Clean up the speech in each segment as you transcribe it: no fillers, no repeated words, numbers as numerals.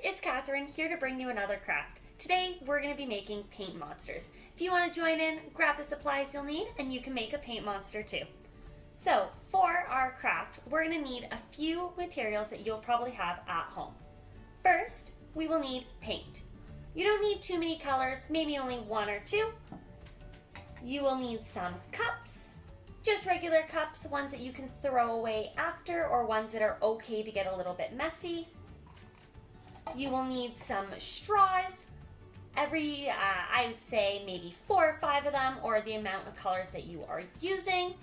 it's Katharyn here to bring you another craft. Today we're going to be making paint monsters. If you want to join in, grab the supplies you'll need and you can make a paint monster too. So for our craft, we're going to need a few materials that you'll probably have at home. First, we will need paint. You don't need too many colors, maybe only one or two. You will need some cups, just regular cups, ones that you can throw away after or ones that are okay to get a little bit messy. You will need some straws, I would say maybe 4 or 5 of them, or the amount of colors that you are using.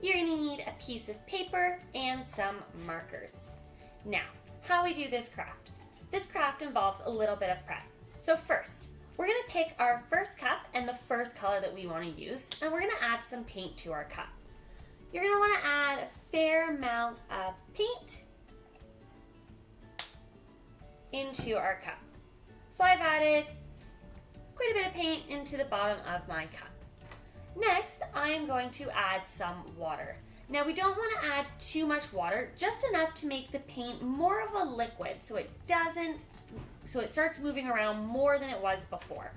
You're going to need a piece of paper and some markers. Now, how we do this craft. This craft involves a little bit of prep. So first, we're going to pick our first cup and the first color that we want to use, and we're going to add some paint to our cup. You're going to want to add a fair amount of paint into our cup. So I've added quite a bit of paint into the bottom of my cup. Next, I am going to add some water. Now we don't want to add too much water, just enough to make the paint more of a liquid so it starts moving around more than it was before.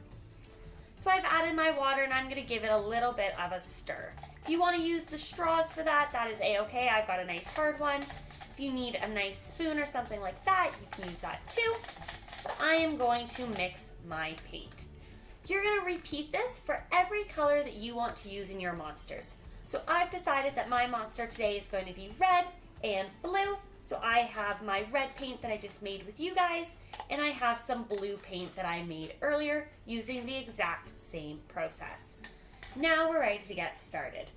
So I've added my water and I'm going to give it a little bit of a stir. If you want to use the straws for that, that is a-okay. I've got a nice hard one. If you need a nice spoon or something like that, you can use that too. But I am going to mix my paint. You're going to repeat this for every color that you want to use in your monsters. So I've decided that my monster today is going to be red and blue. So I have my red paint that I just made with you guys, and I have some blue paint that I made earlier using the exact same process. Now we're ready to get started.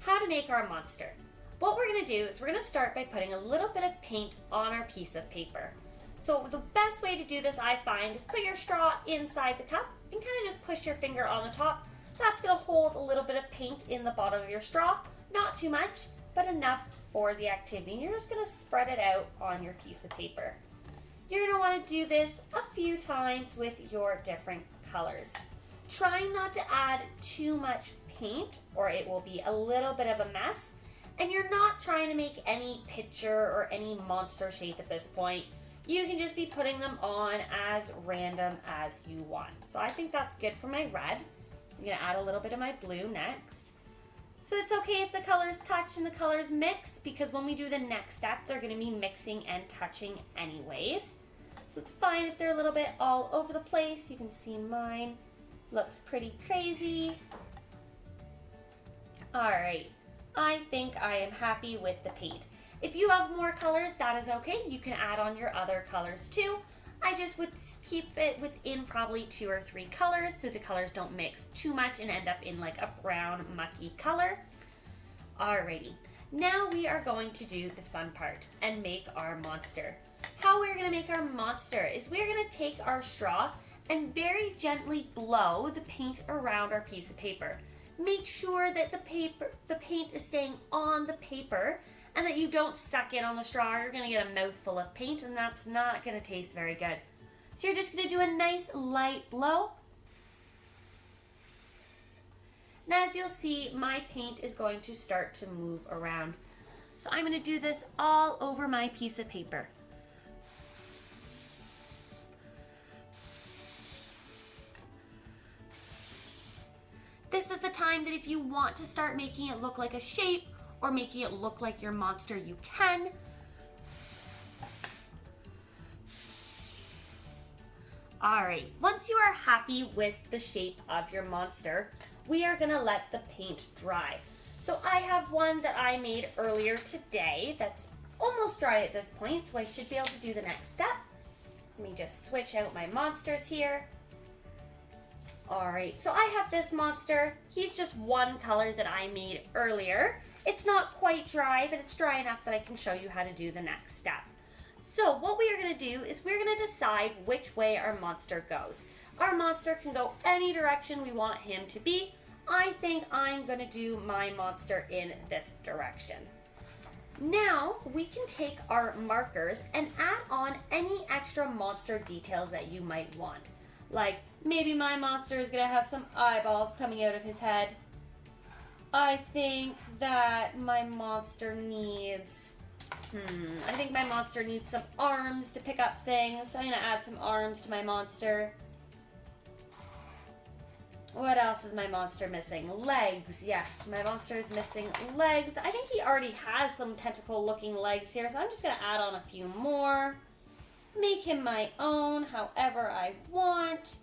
How to make our monster. What we're going to do is we're going to start by putting a little bit of paint on our piece of paper. So the best way to do this, I find, is put your straw inside the cup and kind of just push your finger on the top. That's going to hold a little bit of paint in the bottom of your straw. Not too much, but enough for the activity. You're just going to spread it out on your piece of paper. You're going to want to do this a few times with your different colors. Trying not to add too much paint or it will be a little bit of a mess. And you're not trying to make any picture or any monster shape at this point. You can just be putting them on as random as you want. So I think that's good for my red. I'm going to add a little bit of my blue next. So it's okay if the colors touch and the colors mix, because when we do the next step, they're going to be mixing and touching anyways. So it's fine if they're a little bit all over the place. You can see mine looks pretty crazy. All right, I think I am happy with the paint. If you have more colors, that is okay. You can add on your other colors too. I just would keep it within probably 2 or 3 colors so the colors don't mix too much and end up in like a brown mucky color. Alrighty, now we are going to do the fun part and make our monster. How we're going to make our monster is we're going to take our straw and very gently blow the paint around our piece of paper. Make sure that the paint is staying on the paper and that you don't suck in on the straw. You're going to get a mouthful of paint and that's not going to taste very good. So you're just going to do a nice light blow. Now as you'll see, my paint is going to start to move around. So I'm going to do this all over my piece of paper. This is the time that if you want to start making it look like a shape or making it look like your monster, you can. All right, once you are happy with the shape of your monster, we are gonna let the paint dry. So I have one that I made earlier today that's almost dry at this point, so I should be able to do the next step. Let me just switch out my monsters here. All right, so I have this monster. He's just one color that I made earlier. It's not quite dry, but it's dry enough that I can show you how to do the next step. So what we are going to do is we're going to decide which way our monster goes. Our monster can go any direction we want him to be. I think I'm going to do my monster in this direction. Now we can take our markers and add on any extra monster details that you might want. Like maybe my monster is going to have some eyeballs coming out of his head. I think that my monster needs I think my monster needs some arms to pick up things, so I'm going to add some arms to my monster. What else is my monster missing? Legs, yes. My monster is missing legs. I think he already has some tentacle-looking legs here, so I'm just going to add on a few more. Make him my own however I want.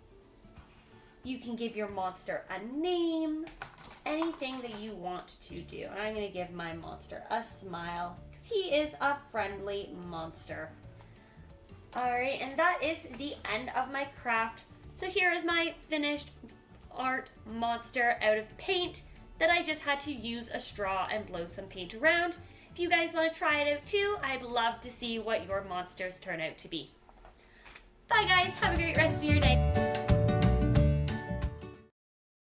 You can give your monster a name. Anything that you want to do. And I'm going to give my monster a smile because he is a friendly monster. Alright, and that is the end of my craft. So here is my finished art monster out of paint that I just had to use a straw and blow some paint around. If you guys want to try it out too, I'd love to see what your monsters turn out to be. Bye guys, have a great rest of your day.